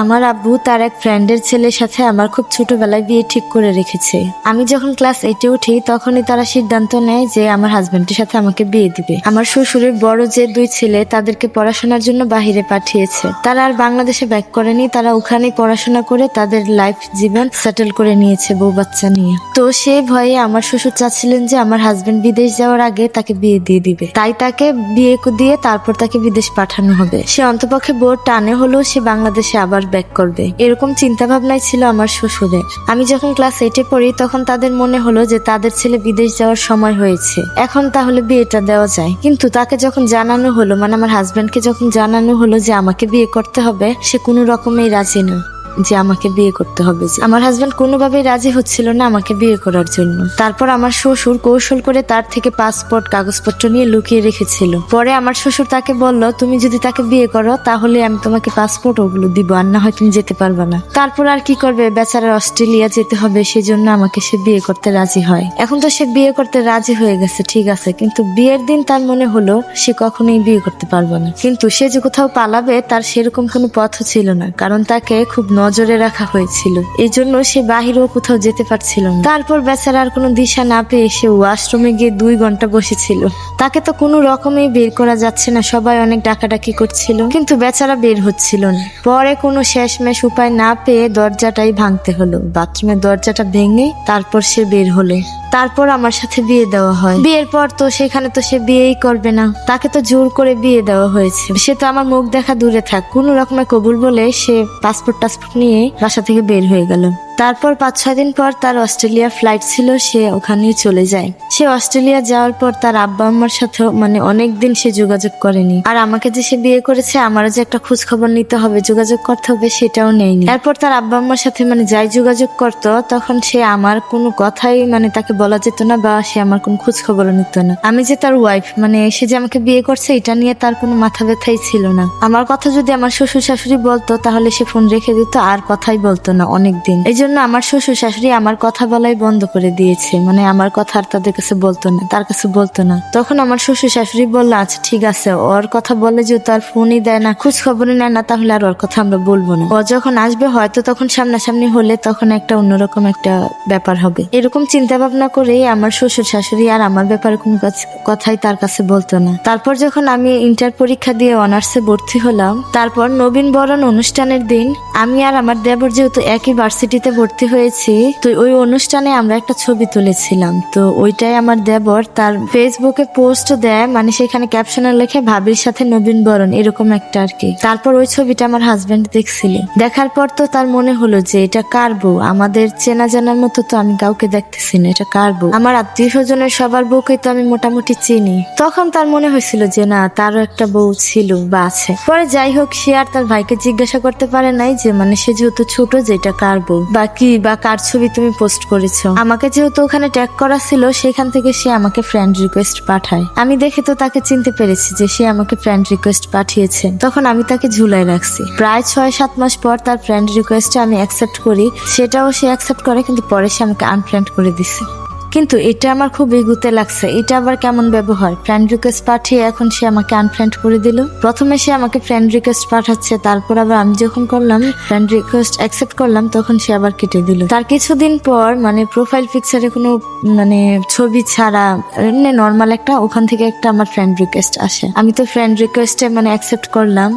আমার আব্বু তার এক ফ্রেন্ডের ছেলের সাথে আমার খুব ছোটবেলায় বিয়ে ঠিক করে রেখেছে। আমি যখন ক্লাস 8-এ উঠি তখনই তারা সিদ্ধান্ত নেয় যে আমার হাজবেন্ডের সাথে আমাকে বিয়ে দিবে। আমার শ্বশুরের বড় যে 2 ছেলে তাদেরকে পড়াশোনার জন্য বাহিরে পাঠিয়েছে। তারা আর বাংলাদেশে ব্যাক করেনি, তারা ওখানেই পড়াশোনা করে তাদের লাইফ জীবন সেটেল করে নিয়েছে বউ বাচ্চা নিয়ে। তো সেই ভয়ে আমার শ্বশুর চাচ্ছিলেন যে আমার হাজবেন্ড বিদেশ যাওয়ার আগে তাকে বিয়ে দিয়ে দিবে, তাই তাকে বিয়ে দিয়ে তারপর তাকে বিদেশ পাঠানো হবে। সে অন্তপক্ষে বোর টানে হলেও সে বাংলাদেশে আবার ব্যাক করবে, এরকম চিন্তা ভাবনাই ছিল আমার শ্বশুরের। আমি যখন ক্লাস 8-এ পড়ি তখন তাদের মনে হলো যে তাদের ছেলে বিদেশ যাওয়ার সময় হয়েছে, এখন তাহলে বিয়েটা দেওয়া যায়। কিন্তু তাকে যখন জানানো হলো, মানে আমার হাজবেন্ডকে যখন জানানো হলো যে আমাকে বিয়ে করতে হবে, সে কোনো রকমেই রাজি না যে আমাকে বিয়ে করতে হবে। আমার হাজবেন্ড কোনোভাবেই রাজি হচ্ছিল না আমাকে বিয়ে করার জন্য। তারপর আমার শ্বশুর কৌশল করে তার থেকে পাসপোর্ট কাগজপত্র নিয়ে লুকিয়ে রেখেছিল। পরে আমার শ্বশুর তাকে বলল, তুমি যদি তাকে বিয়ে করো তাহলে আমি তোমাকে পাসপোর্ট ওগুলো দিব, আর না হয় তুমি যেতে পারবে না। তারপর আর কি করবে, বেচারার অস্ট্রেলিয়া যেতে হবে, সেজন্য আমাকে সে বিয়ে করতে রাজি হয়। এখন তো সে বিয়ে করতে রাজি হয়ে গেছে, ঠিক আছে, কিন্তু বিয়ের দিন তার মনে হলো সে কখনোই বিয়ে করতে পারবে না। কিন্তু সে যে কোথাও পালাবে তার সেরকম কোনো পথও ছিল না, কারণ তাকে খুব নজরে রাখা হয়েছিল, এই জন্য সে বাহিরেও কোথাও যেতে পারছিল না। তারপর বেচারা আর কোনো দিশা না পেয়ে সে ওয়াশরুমে গিয়ে 2 ঘন্টা বসেছিল। তাকে তো কোনো রকমেই বের করা যাচ্ছে না, সবাই অনেক ডাকাডাকি করছিল, কিন্তু বেচারা বের হচ্ছিল না। পরে কোনো শেষমেশ উপায় না পেয়ে দরজাটাই ভাঙতে হলো, বাথরুমের দরজাটা ভেঙে তারপর সে বের হলো। তারপর আমার সাথে বিয়ে দেওয়া হয়। বিয়ের পর তো সেখানে তো সে বিয়েই করবে না, তাকে তো জোর করে বিয়ে দেওয়া হয়েছে। সে তো আমার মুখ দেখা দূরে থাক, কোনো রকমে কবুল বলে সে পাসপোর্ট নিয়ে বাসা থেকে বের হয়ে গেল। তারপর 5-6 দিন পর তার অস্ট্রেলিয়া ফ্লাইট ছিল, সে ওখানেই চলে যায়। সে অস্ট্রেলিয়া যাওয়ার পর তার আব্বা আম্মার সাথেও অনেকদিন সে যোগাযোগ করেনি। আর আমাকে যে সে বিয়ে করেছে, আমারও যে একটা খোঁজ খবর নিতে হবে, যোগাযোগ করতে হবে, সেটাও নেয়নি। এরপর তার আব্বা আম্মার সাথে যাই যোগাযোগ করতো তখন সে আমার কোনো কথাই তাকে বলা যেত না, বা সে আমার কোনো খোঁজ খবরও নিত না। আমি যে তার ওয়াইফ, সে যে আমাকে বিয়ে করছে এটা নিয়ে তার কোনো মাথা ব্যথাই ছিল না। আমার কথা যদি আমার শ্বশুর শাশুড়ি বলতো তাহলে সে ফোন রেখে দিত, আর কথাই বলতো না অনেকদিন। এই জন্য আমার শ্বশুর শাশুড়ি আমার কথা বলাই বন্ধ করে দিয়েছে, আমার কথা আর তাদের কাছে বলতো না, তার কাছে বলতো না। তখন আমার শ্বশুর শাশুড়ি বললো, আচ্ছা ঠিক আছে, ওর কথা বলে যেহেতু আর ফোনই দেয় না, খোঁজ খবরই নেয় না, তাহলে আর ওর কথা আমরা বলবো না। ও যখন আসবে হয়তো তখন সামনাসামনি হলে তখন একটা অন্যরকম একটা ব্যাপার হবে। এরকম চিন্তা ভাবনা করে আমার শ্বশুর শাশুড়ি আর আমার ব্যাপারে কোনো কথাই তার কাছে বলতো না। তারপর যখন আমি ইন্টার পরীক্ষা দিয়ে অনার্সে ভর্তি হলাম, তারপর নবীন বরণ অনুষ্ঠানের দিন আমি আর আমার দেবর যেহেতু একই ভার্সিটিতে ভর্তি হয়েছি, তো ওই অনুষ্ঠানে আমরা একটা ছবি তুলেছিলাম। তো ওইটাই আমার দেবর তার ফেসবুকে পোস্ট দেয়, সেখানে ক্যাপশনে লেখে ভাবির সাথে নবীন বরণ, এরকম একটা আর কি। তারপর ওই ছবিটা আমার হাজবেন্ড দেখছিল, দেখার পর তো তার মনে হলো যে এটা কার বউ, আমাদের চেনা জানার মতো তো আমি কাউকে দেখতেছি না, এটা কার বউ, আমার আত্মীয় স্বজনের সবার বউকে তো আমি মোটামুটি চিনি। তখন তার মনে হয়েছিল যে না, তারও একটা বউ ছিল বা আছে। পরে যাই হোক, সে আর তার ভাইকে জিজ্ঞাসা করতে পারে নাই যে সে যেহেতু ছোট যে এটা কার বউ বা কি বা কার ছবি তুমি পোস্ট করেছো। আমাকে যেহেতু ওখানে ট্যাগ করা ছিল, সেখান থেকে সে আমাকে ফ্রেন্ড রিকোয়েস্ট পাঠায়। আমি দেখে তো তাকে চিনতে পেরেছি যে সে আমাকে ফ্রেন্ড রিকোয়েস্ট পাঠিয়েছে। তখন আমি তাকে ঝুলাই রাখছি। প্রায় 6-7 মাস পর তার ফ্রেন্ড রিকোয়েস্টে আমি অ্যাকসেপ্ট করি, সেটাও সে অ্যাকসেপ্ট করে, কিন্তু পরে সে আমাকে আনফ্রেন্ড করে দিছে। কিন্তু এটা আমার খুব এগুতে লাগছে, এটা আবার কেমন ব্যবহার, ফ্রেন্ড রিকোয়েস্ট পাঠিয়ে এখন সে আমাকে আনফ্রেন্ড করে দিল। প্রথমে সে আমাকে ফ্রেন্ড রিকোয়েস্ট পাঠাচ্ছে, তারপর আবার আমি যখন করলাম ফ্রেন্ড রিকোয়েস্ট অ্যাকসেপ্ট করলাম তখন সে আবার কেটে দিল। তার কিছুদিন পর প্রোফাইল পিকচারে কোনো ছবি ছাড়া নর্মাল একটা ওখান থেকে একটা আমার ফ্রেন্ড রিকোয়েস্ট আসে। আমি তো ফ্রেন্ড রিকোয়েস্টে অ্যাকসেপ্ট করলাম।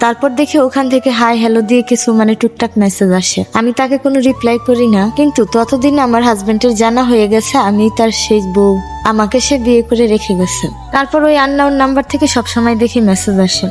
তারপর দেখি ওখান থেকে হাই হ্যালো দিয়ে কিছু টুকটাক মেসেজ আসে। আমি তাকে কোনো রিপ্লাই করি না, কিন্তু ততদিন আমার হাজবেন্ডের জানা হয়ে গেছে আমি তার সেই বউ, আমাকে সে বিয়ে করে রেখে গেছে। তারপর ওই আননোন নাম্বার থেকে সবসময় দেখি মেসেজ আসে,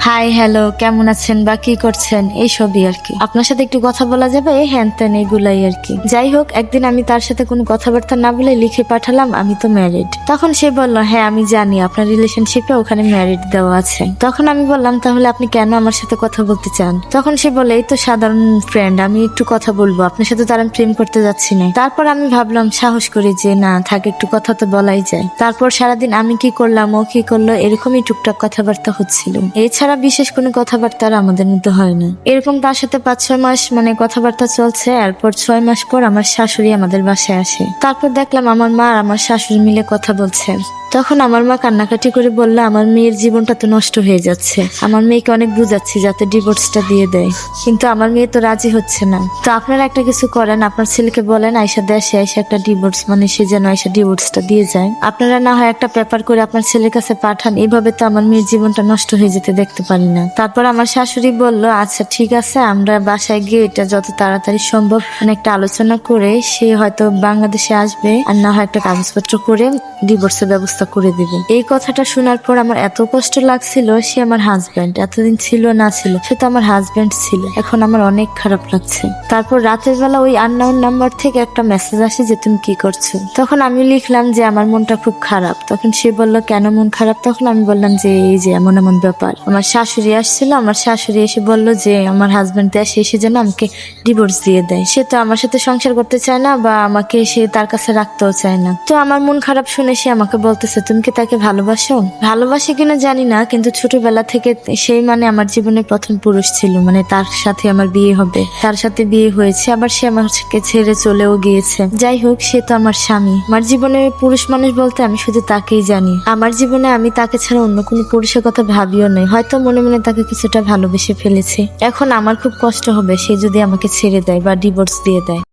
হাই হ্যালো কেমন আছেন বা কি করছেন, এইসবই আর কি, আপনার সাথে একটু কথা বলা যাবে, হ্যান ত্যান, এগুলাই আর কি। যাই হোক, একদিন আমি তার সাথে কোনো কথাবার্তা না বলে লিখে পাঠালাম আমি তো ম্যারিড। তখন সে বলল, হ্যাঁ আমি জানি আপনার রিলেশনশিপে ওখানে ম্যারিড দেওয়া আছে। তখন আমি বললাম, তাহলে আপনি কেন আমার সাথে কথা বলতে চান? তখন সে বলে, এই তো সাধারণ ফ্রেন্ড, আমি একটু কথা বলবো, আপনার সাথে তো আর আমি প্রেম করতে যাচ্ছি না। তারপর আমি ভাবলাম, সাহস করি যে না থাক, একটু কথা তো বলাই যায়। তারপর সারাদিন আমি কি করলাম ও কি করলো এরকমই টুকটাক কথাবার্তা হচ্ছিল। এছাড়া এছাড়া বিশেষ কোনো কথাবার্তা আর আমাদের মধ্যে হয় না। এরকম তার সাথে 5-6 মাস কথাবার্তা চলছে। এরপর 6 মাস পর আমার শাশুড়ি আমাদের বাসায় আসে। তারপর দেখলাম আমার মা আর আমার শাশুড়ি মিলে কথা বলছে। তখন আমার মা কান্নাকাটি করে বলল, আমার মেয়ের জীবনটা তো নষ্ট হয়ে যাচ্ছে, আমার মেয়েকে অনেক বুঝাচ্ছি যাতে ডিভোর্সটা দিয়ে দেয়, কিন্তু আমার মেয়ে তো রাজি হচ্ছে না। তো আপনারা একটা কিছু করেন, আপনার ছেলেকে বলেন আয়শা দেশে এসে একটা ডিভোর্স সে যেন আয়শা ডিভোর্সটা দিয়ে যায়। আপনারা না হয় একটা পেপার করে আপনার ছেলের কাছে পাঠান, এইভাবে তো আমার মেয়ের জীবনটা নষ্ট হয়ে যেতে দেখতে পারি না। তারপর আমার শাশুড়ি বলল, আচ্ছা ঠিক আছে, আমরা বাসায় গিয়ে এটা যত তাড়াতাড়ি সম্ভব একটা আলোচনা করে সে হয়তো বাংলাদেশে আসবে, আর না হয় একটা কাগজপত্র করে ডিভোর্সের ব্যবস্থা করে দিব। এই কথাটা শোনার পর আমার এত কষ্ট লাগছিল। সে আমার হাজবেন্ড, এতদিন ছিল না ছিল, সে তো আমার হাজবেন্ড ছিল। এখন আমার অনেক খারাপ লাগছে। তারপর রাতের বেলা ওই আননোন নাম্বার থেকে একটা মেসেজ আসে যে তুমি কি করছো। তখন আমি লিখলাম যে আমার মনটা খুব খারাপ। তখন সে বলল কেন মন খারাপ। তখন আমি বললাম যে এই যে এমন এমন ব্যাপার। আমার শাশুড়ি আসছিল, আমার শাশুড়ি এসে বলল যে আমার হাজবেন্ড দেশে এসে যেন আমাকে ডিভোর্স দিয়ে দেয়। সে তো আমার সাথে সংসার করতে চায় না, বা আমাকে সে তার কাছে রাখতেও চায় না। তো আমার মন খারাপ শুনে সে আমাকে বলতেছে তুমি কি তাকে ভালোবাসো। ভালোবাসি কিনা জানি না, কিন্তু ছোটবেলা থেকে সেই আমার জীবনের প্রথম পুরুষ ছিল। তার সাথে আমার বিয়ে হবে, তার সাথে বিয়ে হয়েছে, আবার সে আমাকে ছেড়ে চলেও গিয়েছে। যাই হোক, সে তো আমার স্বামী। আমার জীবনে পুরুষ মানুষ বলতে আমি শুধু তাকেই জানি। আমার জীবনে আমি তাকে ছাড়া অন্য কোনো পুরুষের কথা ভাবিও নাই। হয়তো মনে মনে তাকে কিছুটা ভালোবেসে ফেলেছি। এখন আমার খুব কষ্ট হবে সে যদি আমাকে ছেড়ে দেয় বা ডিভোর্স দিয়ে দেয়।